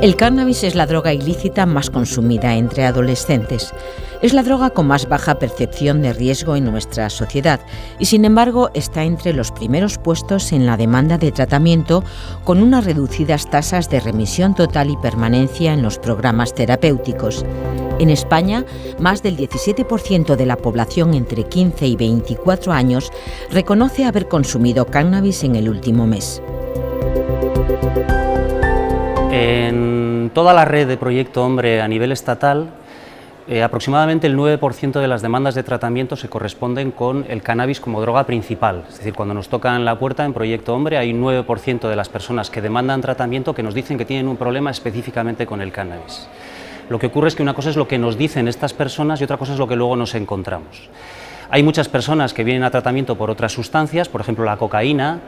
El cannabis es la droga ilícita más consumida entre adolescentes. Es la droga con más baja percepción de riesgo en nuestra sociedad y, sin embargo, está entre los primeros puestos en la demanda de tratamiento, con unas reducidas tasas de remisión total y permanencia en los programas terapéuticos. En España, más del 17% de la población entre 15 y 24 años reconoce haber consumido cannabis en el último mes. En toda la red de Proyecto Hombre a nivel estatal, aproximadamente el 9% de las demandas de tratamiento se corresponden con el cannabis como droga principal. Es decir, cuando nos tocan la puerta en Proyecto Hombre hay un 9% de las personas que demandan tratamiento que nos dicen que tienen un problema específicamente con el cannabis. Lo que ocurre es que una cosa es lo que nos dicen estas personas y otra cosa es lo que luego nos encontramos. Hay muchas personas que vienen a tratamiento por otras sustancias, por ejemplo la cocaína,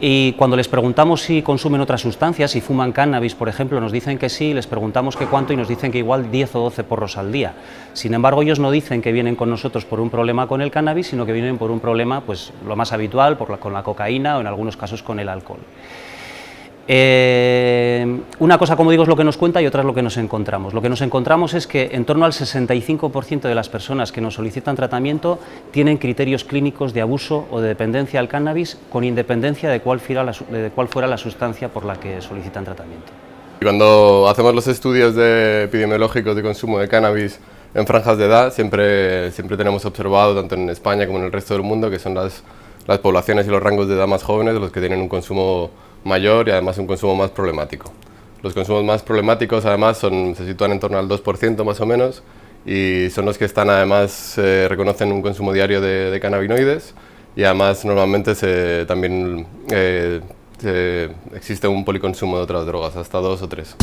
y cuando les preguntamos si consumen otras sustancias, si fuman cannabis, por ejemplo, nos dicen que sí, les preguntamos que cuánto y nos dicen que igual 10 o 12 porros al día. Sin embargo, ellos no dicen que vienen con nosotros por un problema con el cannabis, sino que vienen por un problema, pues lo más habitual, con la cocaína o en algunos casos con el alcohol. Una cosa, como digo, es lo que nos cuenta y otra es lo que nos encontramos. Lo que nos encontramos es que en torno al 65% de las personas que nos solicitan tratamiento tienen criterios clínicos de abuso o de dependencia al cannabis, con independencia de cuál fuera la sustancia por la que solicitan tratamiento. Cuando hacemos los estudios epidemiológicos de consumo de cannabis en franjas de edad, siempre tenemos observado, tanto en España como en el resto del mundo, que son las poblaciones y los rangos de edad más jóvenes los que tienen un consumo mayor y además un consumo más problemático. Los consumos más problemáticos además se sitúan en torno al 2% más o menos y son los que están además reconocen un consumo diario de cannabinoides y además normalmente también existe un policonsumo de otras drogas, hasta 2 o 3.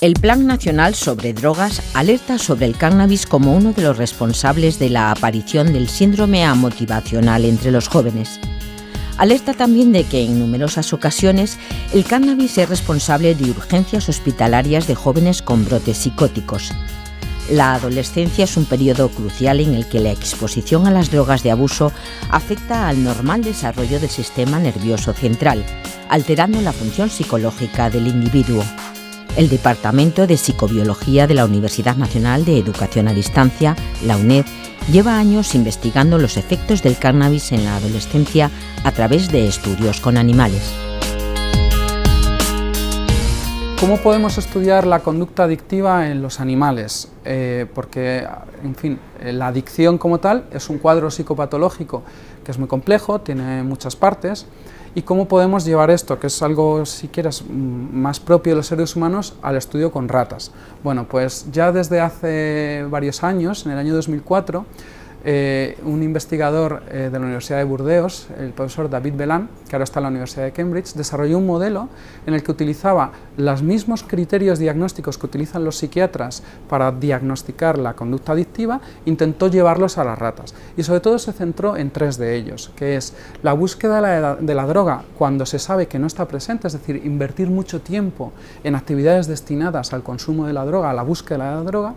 El Plan Nacional sobre Drogas alerta sobre el cannabis como uno de los responsables de la aparición del síndrome amotivacional entre los jóvenes. Alerta también de que en numerosas ocasiones el cannabis es responsable de urgencias hospitalarias de jóvenes con brotes psicóticos. La adolescencia es un periodo crucial en el que la exposición a las drogas de abuso afecta al normal desarrollo del sistema nervioso central, alterando la función psicológica del individuo. El Departamento de Psicobiología de la Universidad Nacional de Educación a Distancia, la UNED, lleva años investigando los efectos del cannabis en la adolescencia a través de estudios con animales. ¿Cómo podemos estudiar la conducta adictiva en los animales? Porque, en fin, la adicción como tal es un cuadro psicopatológico que es muy complejo, tiene muchas partes. ¿Y cómo podemos llevar esto, que es algo, si quieres, más propio de los seres humanos, al estudio con ratas? Bueno, pues ya desde hace varios años, en el año 2004, un investigador de la Universidad de Burdeos, el profesor David Belán, que ahora está en la Universidad de Cambridge, desarrolló un modelo en el que utilizaba los mismos criterios diagnósticos que utilizan los psiquiatras para diagnosticar la conducta adictiva, intentó llevarlos a las ratas y sobre todo se centró en 3 de ellos, que es la búsqueda de la droga cuando se sabe que no está presente, es decir, invertir mucho tiempo en actividades destinadas al consumo de la droga, a la búsqueda de la droga.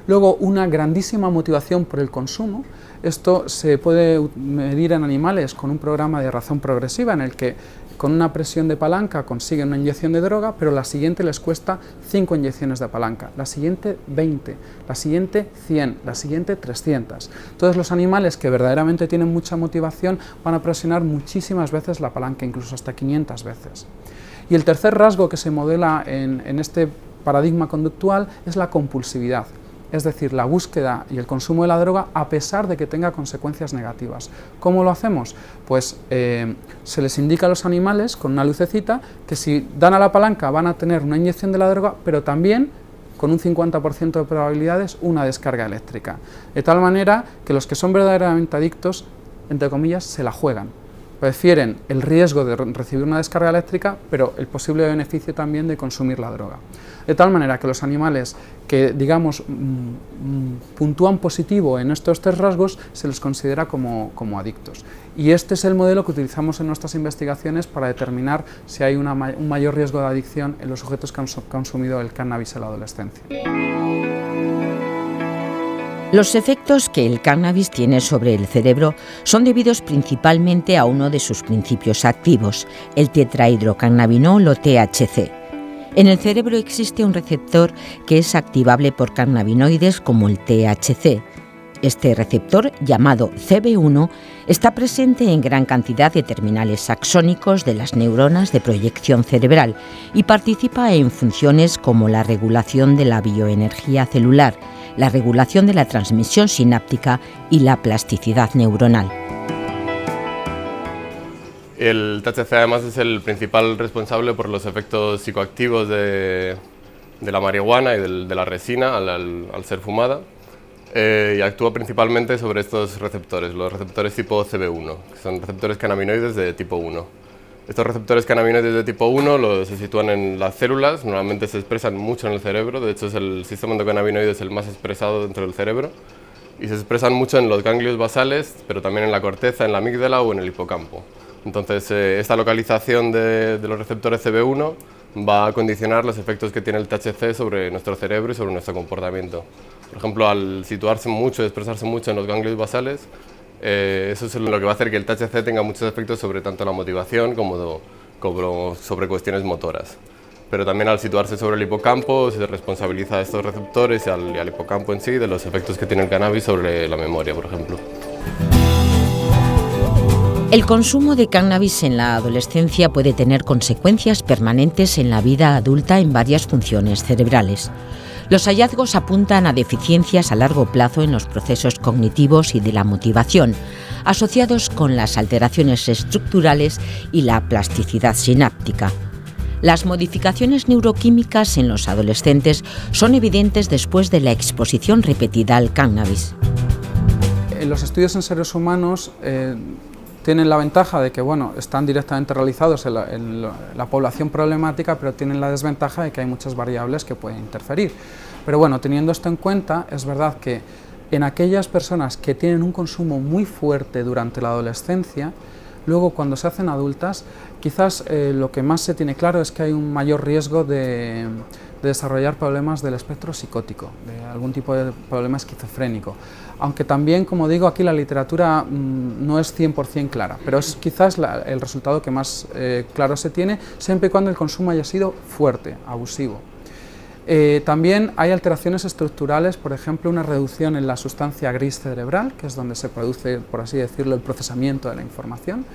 Luego, una grandísima motivación por el consumo. Esto se puede medir en animales con un programa de razón progresiva en el que con una presión de palanca consiguen una inyección de droga, pero la siguiente les cuesta 5 inyecciones de palanca, la siguiente 20, la siguiente 100, la siguiente 300. Entonces los animales que verdaderamente tienen mucha motivación van a presionar muchísimas veces la palanca, incluso hasta 500 veces. Y el tercer rasgo que se modela en este paradigma conductual es la compulsividad. Es decir, la búsqueda y el consumo de la droga a pesar de que tenga consecuencias negativas. ¿Cómo lo hacemos? Pues se les indica a los animales con una lucecita que si dan a la palanca van a tener una inyección de la droga, pero también con un 50% de probabilidades una descarga eléctrica. De tal manera que los que son verdaderamente adictos, entre comillas, se la juegan. Prefieren el riesgo de recibir una descarga eléctrica, pero el posible beneficio también de consumir la droga. De tal manera que los animales que, digamos, puntúan positivo en estos 3 rasgos, se les considera como adictos. Y este es el modelo que utilizamos en nuestras investigaciones para determinar si hay un mayor riesgo de adicción en los sujetos que han consumido el cannabis en la adolescencia. Los efectos que el cannabis tiene sobre el cerebro son debidos principalmente a uno de sus principios activos, el tetrahidrocannabinol o THC. En el cerebro existe un receptor que es activable por cannabinoides como el THC. Este receptor, llamado CB1, está presente en gran cantidad de terminales axónicos de las neuronas de proyección cerebral y participa en funciones como la regulación de la bioenergía celular, la regulación de la transmisión sináptica y la plasticidad neuronal. El THC además es el principal responsable por los efectos psicoactivos de la marihuana y de la resina al ser fumada. Y actúa principalmente sobre estos receptores, los receptores tipo CB1, que son receptores cannabinoides de tipo 1. Estos receptores cannabinoides de tipo 1 se sitúan en las células, normalmente se expresan mucho en el cerebro, de hecho el sistema endocannabinoide es el más expresado dentro del cerebro, y se expresan mucho en los ganglios basales, pero también en la corteza, en la amígdala o en el hipocampo. Entonces, esta localización de los receptores CB1 va a condicionar los efectos que tiene el THC sobre nuestro cerebro y sobre nuestro comportamiento. Por ejemplo, al situarse mucho y expresarse mucho en los ganglios basales, eso es lo que va a hacer que el THC tenga muchos efectos sobre tanto la motivación como sobre cuestiones motoras. Pero también al situarse sobre el hipocampo se responsabiliza a estos receptores y al hipocampo en sí de los efectos que tiene el cannabis sobre la memoria, por ejemplo. El consumo de cannabis en la adolescencia puede tener consecuencias permanentes en la vida adulta en varias funciones cerebrales. Los hallazgos apuntan a deficiencias a largo plazo en los procesos cognitivos y de la motivación, asociados con las alteraciones estructurales y la plasticidad sináptica. Las modificaciones neuroquímicas en los adolescentes son evidentes después de la exposición repetida al cannabis. Los estudios en seres humanos tienen la ventaja de que están directamente realizados en la población problemática, pero tienen la desventaja de que hay muchas variables que pueden interferir. Pero teniendo esto en cuenta, es verdad que en aquellas personas que tienen un consumo muy fuerte durante la adolescencia, luego cuando se hacen adultas, quizás lo que más se tiene claro es que hay un mayor riesgo de desarrollar problemas del espectro psicótico, de algún tipo de problema esquizofrénico. Aunque también, como digo, aquí la literatura no es 100% clara, pero es quizás el resultado que más claro se tiene, siempre y cuando el consumo haya sido fuerte, abusivo. También hay alteraciones estructurales, por ejemplo, una reducción en la sustancia gris cerebral, que es donde se produce, por así decirlo, el procesamiento de la información.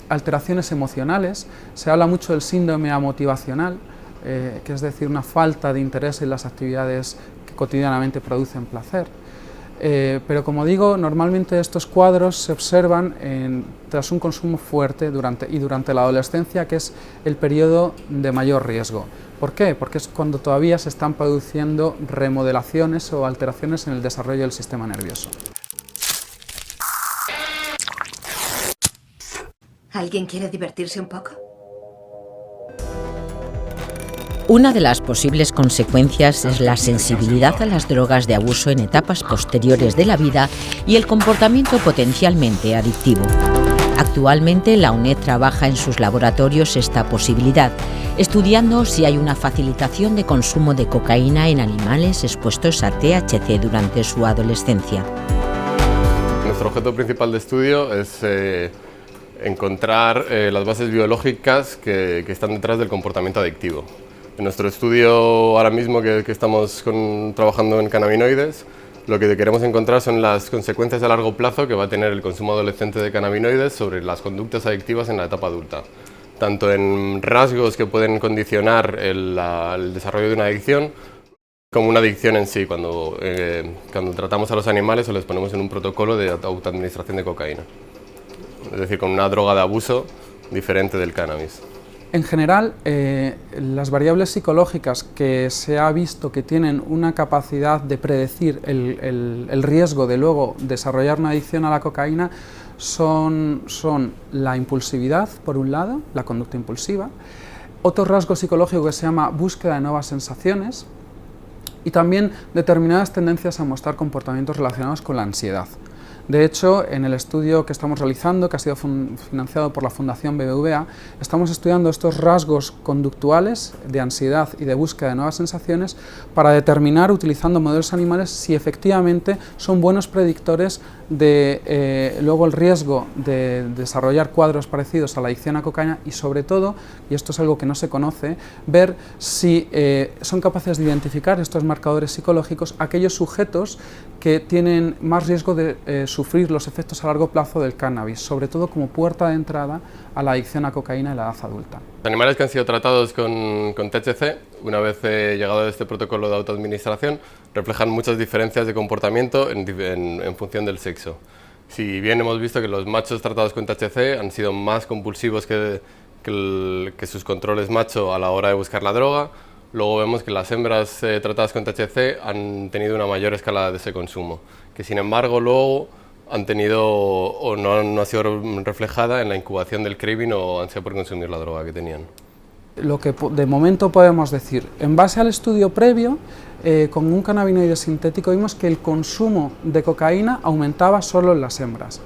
Alteraciones emocionales, se habla mucho del síndrome amotivacional, que es decir, una falta de interés en las actividades que cotidianamente producen placer. Pero como digo, normalmente estos cuadros se observan tras un consumo fuerte durante la adolescencia, que es el periodo de mayor riesgo. ¿Por qué? Porque es cuando todavía se están produciendo remodelaciones o alteraciones en el desarrollo del sistema nervioso. ¿Alguien quiere divertirse un poco? Una de las posibles consecuencias es la sensibilidad a las drogas de abuso en etapas posteriores de la vida y el comportamiento potencialmente adictivo. Actualmente, la UNED trabaja en sus laboratorios esta posibilidad, estudiando si hay una facilitación de consumo de cocaína en animales expuestos a THC durante su adolescencia. Nuestro objeto principal de estudio es encontrar las bases biológicas que están detrás del comportamiento adictivo. En nuestro estudio ahora mismo que estamos trabajando en cannabinoides, lo que queremos encontrar son las consecuencias a largo plazo que va a tener el consumo adolescente de cannabinoides sobre las conductas adictivas en la etapa adulta, tanto en rasgos que pueden condicionar el desarrollo de una adicción, como una adicción en sí, cuando tratamos a los animales o les ponemos en un protocolo de autoadministración de cocaína, es decir, con una droga de abuso diferente del cannabis. En general, las variables psicológicas que se ha visto que tienen una capacidad de predecir el riesgo de luego desarrollar una adicción a la cocaína son la impulsividad, por un lado, la conducta impulsiva, otro rasgo psicológico que se llama búsqueda de nuevas sensaciones y también determinadas tendencias a mostrar comportamientos relacionados con la ansiedad. De hecho, en el estudio que estamos realizando, que ha sido financiado por la Fundación BBVA, estamos estudiando estos rasgos conductuales de ansiedad y de búsqueda de nuevas sensaciones para determinar, utilizando modelos animales, si efectivamente son buenos predictores de luego el riesgo de desarrollar cuadros parecidos a la adicción a cocaína y, sobre todo, y esto es algo que no se conoce, ver si son capaces de identificar estos marcadores psicológicos aquellos sujetos que tienen más riesgo de sufrir los efectos a largo plazo del cannabis, sobre todo como puerta de entrada a la adicción a cocaína en la edad adulta. Los animales que han sido tratados con THC, una vez llegado a este protocolo de autoadministración, reflejan muchas diferencias de comportamiento en función del sexo. Si bien hemos visto que los machos tratados con THC han sido más compulsivos que sus controles macho a la hora de buscar la droga, luego vemos que las hembras tratadas con THC han tenido una mayor escala de ese consumo, que sin embargo luego han tenido o no ha sido reflejada en la incubación del craving o ansia por consumir la droga que tenían. Lo que de momento podemos decir, en base al estudio previo, con un cannabinoide sintético vimos que el consumo de cocaína aumentaba solo en las hembras.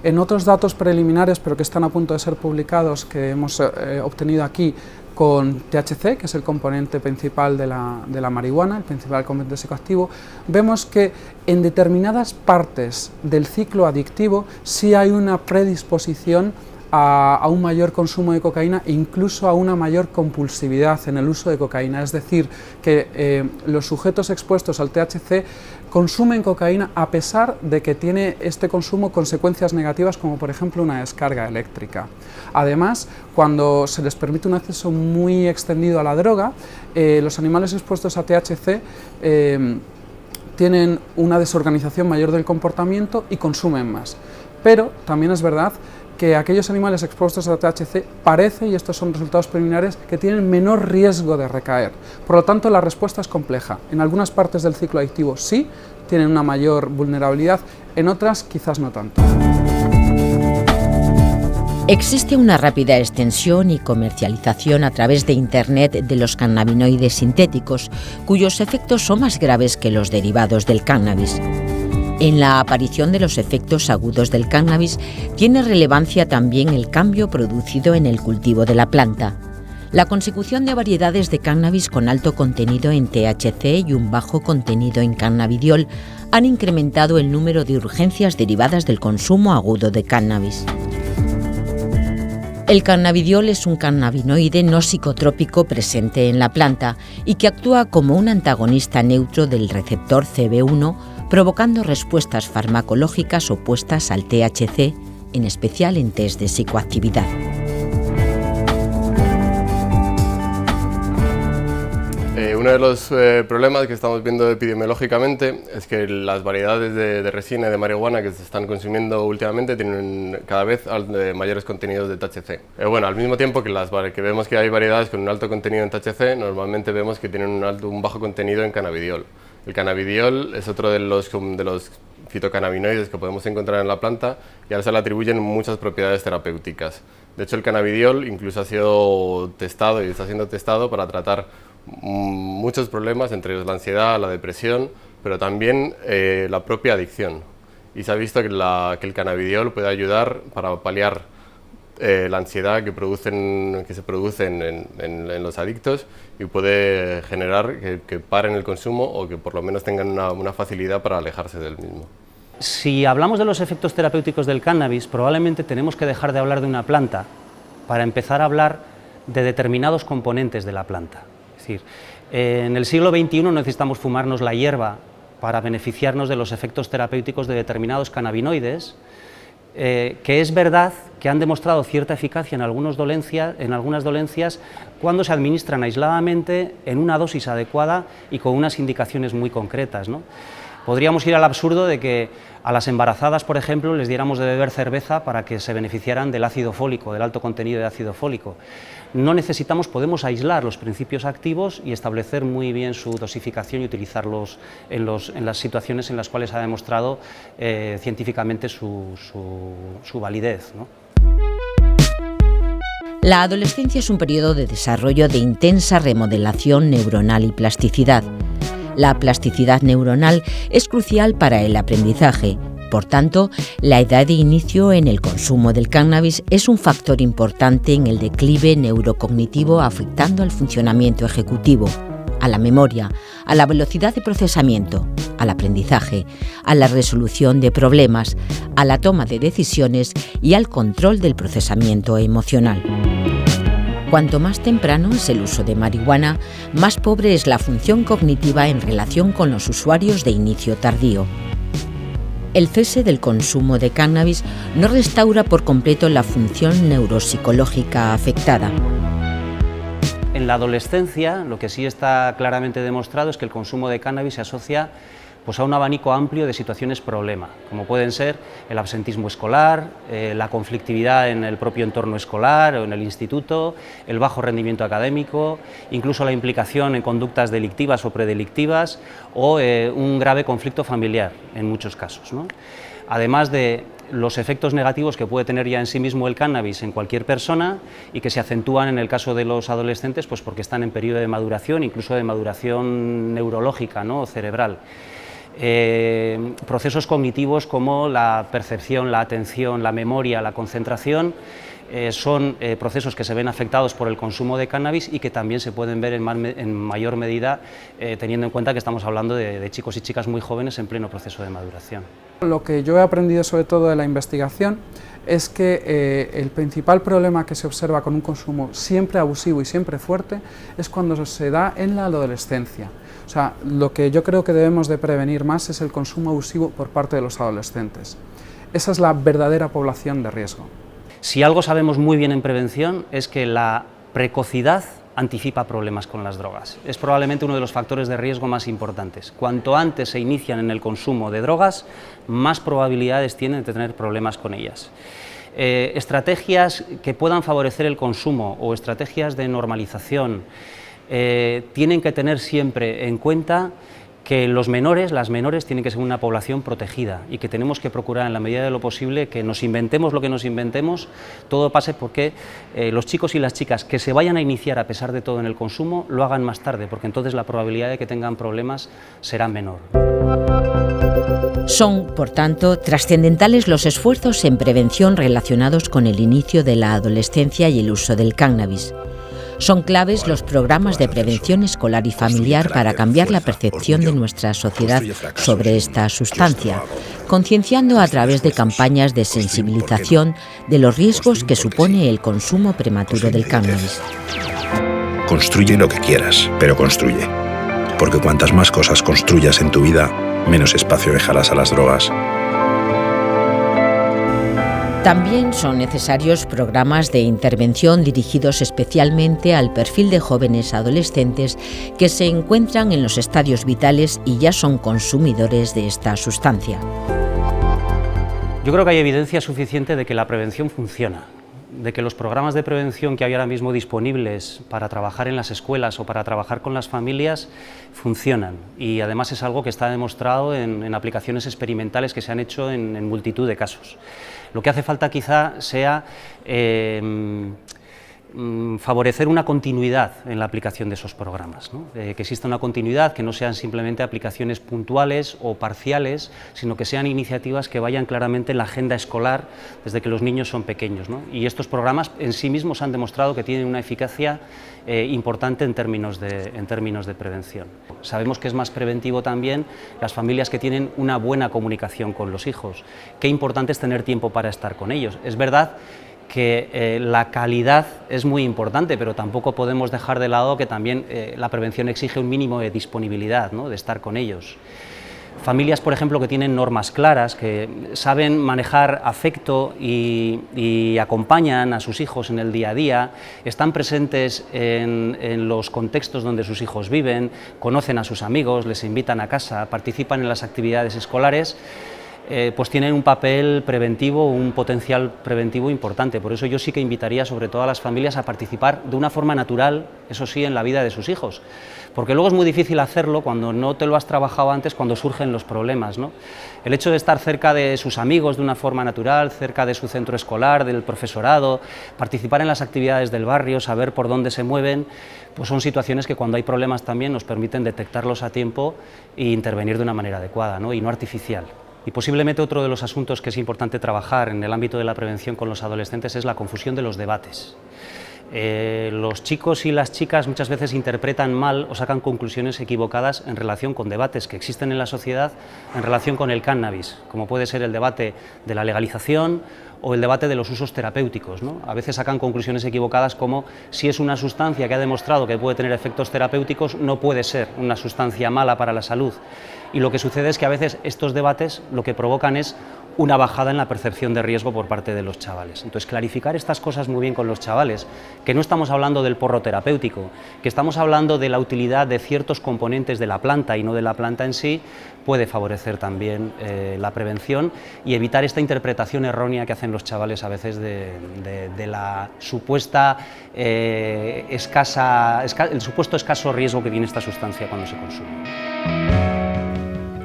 En otros datos preliminares, pero que están a punto de ser publicados, que hemos obtenido aquí con THC, que es el componente principal de la marihuana, el principal componente psicoactivo, vemos que en determinadas partes del ciclo adictivo sí hay una predisposición a un mayor consumo de cocaína e incluso a una mayor compulsividad en el uso de cocaína, es decir, que los sujetos expuestos al THC consumen cocaína a pesar de que tiene este consumo consecuencias negativas como por ejemplo una descarga eléctrica. Además, cuando se les permite un acceso muy extendido a la droga, los animales expuestos a THC tienen una desorganización mayor del comportamiento y consumen más. Pero también es verdad que aquellos animales expuestos a THC parece, y estos son resultados preliminares, que tienen menor riesgo de recaer. Por lo tanto, la respuesta es compleja. En algunas partes del ciclo adictivo sí, tienen una mayor vulnerabilidad, en otras quizás no tanto. Existe una rápida extensión y comercialización a través de Internet de los cannabinoides sintéticos, cuyos efectos son más graves que los derivados del cannabis. En la aparición de los efectos agudos del cannabis tiene relevancia también el cambio producido en el cultivo de la planta. La consecución de variedades de cannabis con alto contenido en THC y un bajo contenido en cannabidiol han incrementado el número de urgencias derivadas del consumo agudo de cannabis. El cannabidiol es un cannabinoide no psicotrópico presente en la planta y que actúa como un antagonista neutro del receptor CB1, provocando respuestas farmacológicas opuestas al THC, en especial en test de psicoactividad. Uno de los problemas que estamos viendo epidemiológicamente es que las variedades de resina y de marihuana que se están consumiendo últimamente tienen cada vez mayores contenidos de THC. Bueno, al mismo tiempo que vemos que hay variedades con un alto contenido en THC, normalmente vemos que tienen un bajo contenido en cannabidiol. El cannabidiol es otro de los fitocannabinoides que podemos encontrar en la planta y ahora se le atribuyen muchas propiedades terapéuticas. De hecho, el cannabidiol incluso ha sido testado y está siendo testado para tratar muchos problemas, entre ellos la ansiedad, la depresión, pero también la propia adicción. Y se ha visto que el cannabidiol puede ayudar para paliar la ansiedad que se produce en los adictos y puede generar que paren el consumo o que por lo menos tengan una facilidad para alejarse del mismo. Si hablamos de los efectos terapéuticos del cannabis, probablemente tenemos que dejar de hablar de una planta para empezar a hablar de determinados componentes de la planta. Es decir, en el siglo XXI necesitamos fumarnos la hierba para beneficiarnos de los efectos terapéuticos de determinados cannabinoides, que es verdad que han demostrado cierta eficacia en algunas dolencias cuando se administran aisladamente en una dosis adecuada y con unas indicaciones muy concretas, ¿no? Podríamos ir al absurdo de que a las embarazadas, por ejemplo, les diéramos de beber cerveza para que se beneficiaran del ácido fólico, del alto contenido de ácido fólico. No necesitamos, podemos aislar los principios activos y establecer muy bien su dosificación y utilizarlos en las situaciones en las cuales ha demostrado científicamente su validez, ¿no? La adolescencia es un periodo de desarrollo de intensa remodelación neuronal y plasticidad. La plasticidad neuronal es crucial para el aprendizaje, Por tanto, la edad de inicio en el consumo del cannabis es un factor importante en el declive neurocognitivo, afectando al funcionamiento ejecutivo, a la memoria, a la velocidad de procesamiento, al aprendizaje, a la resolución de problemas, a la toma de decisiones y al control del procesamiento emocional. Cuanto más temprano es el uso de marihuana, más pobre es la función cognitiva en relación con los usuarios de inicio tardío. El cese del consumo de cannabis no restaura por completo la función neuropsicológica afectada. En la adolescencia, lo que sí está claramente demostrado es que el consumo de cannabis se asocia a un abanico amplio de situaciones problema, como pueden ser el absentismo escolar, la conflictividad en el propio entorno escolar o en el instituto, el bajo rendimiento académico, incluso la implicación en conductas delictivas o predelictivas o un grave conflicto familiar en muchos casos, ¿no? Además de los efectos negativos que puede tener ya en sí mismo el cannabis en cualquier persona y que se acentúan en el caso de los adolescentes pues porque están en periodo de maduración, incluso de maduración neurológica, ¿no? O cerebral. Procesos cognitivos como la percepción, la atención, la memoria, la concentración, son procesos que se ven afectados por el consumo de cannabis y que también se pueden ver en mayor medida teniendo en cuenta que estamos hablando de chicos y chicas muy jóvenes en pleno proceso de maduración. Lo que yo he aprendido sobre todo de la investigación es que el principal problema que se observa con un consumo siempre abusivo y siempre fuerte es cuando se da en la adolescencia. O sea, lo que yo creo que debemos de prevenir más es el consumo abusivo por parte de los adolescentes. Esa es la verdadera población de riesgo. Si algo sabemos muy bien en prevención es que la precocidad anticipa problemas con las drogas. Es probablemente uno de los factores de riesgo más importantes. Cuanto antes se inician en el consumo de drogas, más probabilidades tienen de tener problemas con ellas. Estrategias que puedan favorecer el consumo o estrategias de normalización tienen que tener siempre en cuenta que las menores tienen que ser una población protegida y que tenemos que procurar en la medida de lo posible que nos inventemos lo que nos inventemos, todo pase porque los chicos y las chicas que se vayan a iniciar a pesar de todo en el consumo lo hagan más tarde, porque entonces la probabilidad de que tengan problemas será menor. Son, por tanto, trascendentales los esfuerzos en prevención relacionados con el inicio de la adolescencia y el uso del cannabis. Son claves los programas de prevención escolar y familiar para cambiar la percepción de nuestra sociedad sobre esta sustancia, concienciando a través de campañas de sensibilización de los riesgos que supone el consumo prematuro del cannabis. Construye lo que quieras, pero construye. Porque cuantas más cosas construyas en tu vida, menos espacio dejarás a las drogas. También son necesarios programas de intervención dirigidos especialmente al perfil de jóvenes adolescentes que se encuentran en los estadios vitales y ya son consumidores de esta sustancia. Yo creo que hay evidencia suficiente de que la prevención funciona, de que los programas de prevención que hay ahora mismo disponibles para trabajar en las escuelas o para trabajar con las familias funcionan, y además es algo que está demostrado en aplicaciones experimentales que se han hecho en multitud de casos. Lo que hace falta quizá sea favorecer una continuidad en la aplicación de esos programas, ¿no? Que exista una continuidad, que no sean simplemente aplicaciones puntuales o parciales, sino que sean iniciativas que vayan claramente en la agenda escolar desde que los niños son pequeños, ¿no? Y estos programas en sí mismos han demostrado que tienen una eficacia importante en términos de prevención. Sabemos que es más preventivo también las familias que tienen una buena comunicación con los hijos. Qué importante es tener tiempo para estar con ellos. Es verdad que la calidad es muy importante, pero tampoco podemos dejar de lado que también la prevención exige un mínimo de disponibilidad, ¿no? De estar con ellos. Familias, por ejemplo, que tienen normas claras, que saben manejar afecto y acompañan a sus hijos en el día a día, están presentes en los contextos donde sus hijos viven, conocen a sus amigos, les invitan a casa, participan en las actividades escolares, pues tienen un papel preventivo, un potencial preventivo importante. Por eso yo sí que invitaría sobre todo a las familias a participar de una forma natural, eso sí, en la vida de sus hijos, porque luego es muy difícil hacerlo cuando no te lo has trabajado antes, cuando surgen los problemas, ¿no? El hecho de estar cerca de sus amigos de una forma natural, cerca de su centro escolar, del profesorado, participar en las actividades del barrio, saber por dónde se mueven, pues son situaciones que cuando hay problemas también nos permiten detectarlos a tiempo e intervenir de una manera adecuada, ¿no? Y no artificial. Y posiblemente otro de los asuntos que es importante trabajar en el ámbito de la prevención con los adolescentes es la confusión de los debates. Los chicos y las chicas muchas veces interpretan mal o sacan conclusiones equivocadas en relación con debates que existen en la sociedad en relación con el cannabis, como puede ser el debate de la legalización o el debate de los usos terapéuticos, ¿no? A veces sacan conclusiones equivocadas como si es una sustancia que ha demostrado que puede tener efectos terapéuticos, no puede ser una sustancia mala para la salud. Y lo que sucede es que a veces estos debates lo que provocan es una bajada en la percepción de riesgo por parte de los chavales. Entonces, clarificar estas cosas muy bien con los chavales, que no estamos hablando del porro terapéutico, que estamos hablando de la utilidad de ciertos componentes de la planta y no de la planta en sí, puede favorecer también la prevención y evitar esta interpretación errónea que hacen los chavales a veces de la supuesta el supuesto escaso riesgo que tiene esta sustancia cuando se consume.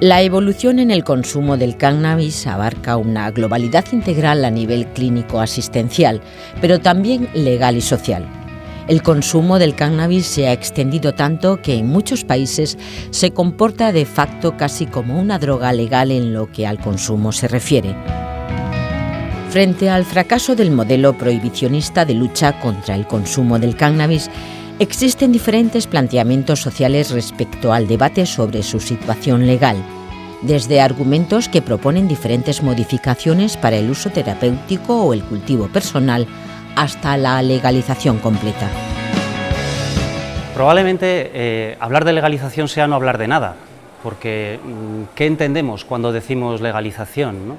La evolución en el consumo del cannabis abarca una globalidad integral a nivel clínico asistencial, pero también legal y social. El consumo del cannabis se ha extendido tanto que en muchos países se comporta de facto casi como una droga legal en lo que al consumo se refiere. Frente al fracaso del modelo prohibicionista de lucha contra el consumo del cannabis, existen diferentes planteamientos sociales respecto al debate sobre su situación legal, desde argumentos que proponen diferentes modificaciones para el uso terapéutico o el cultivo personal, hasta la legalización completa. Probablemente hablar de legalización sea no hablar de nada, porque ¿qué entendemos cuando decimos legalización, ¿no?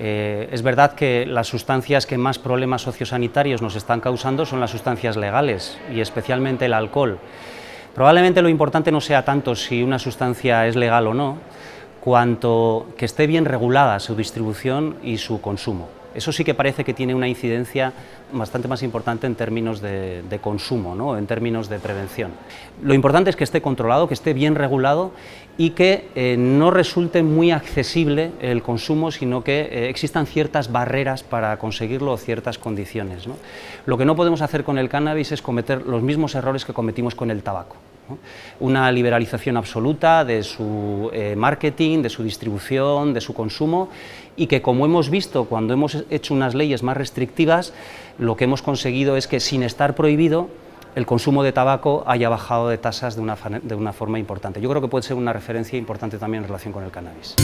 Es verdad que las sustancias que más problemas sociosanitarios nos están causando son las sustancias legales y especialmente el alcohol. Probablemente lo importante no sea tanto si una sustancia es legal o no, cuanto que esté bien regulada su distribución y su consumo. Eso sí que parece que tiene una incidencia bastante más importante en términos de consumo, ¿no? En términos de prevención. Lo importante es que esté controlado, que esté bien regulado y que no resulte muy accesible el consumo, sino que existan ciertas barreras para conseguirlo o ciertas condiciones, ¿no? Lo que no podemos hacer con el cannabis es cometer los mismos errores que cometimos con el tabaco, ¿no? Una liberalización absoluta de su marketing, de su distribución, de su consumo, y que, como hemos visto cuando hemos hecho unas leyes más restrictivas, lo que hemos conseguido es que, sin estar prohibido, el consumo de tabaco haya bajado de tasas de una forma importante. Yo creo que puede ser una referencia importante también en relación con el cannabis.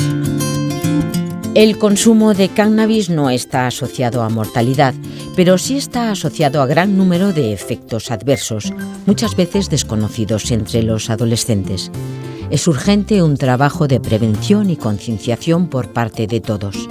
El consumo de cannabis no está asociado a mortalidad, pero sí está asociado a gran número de efectos adversos, muchas veces desconocidos entre los adolescentes. Es urgente un trabajo de prevención y concienciación por parte de todos.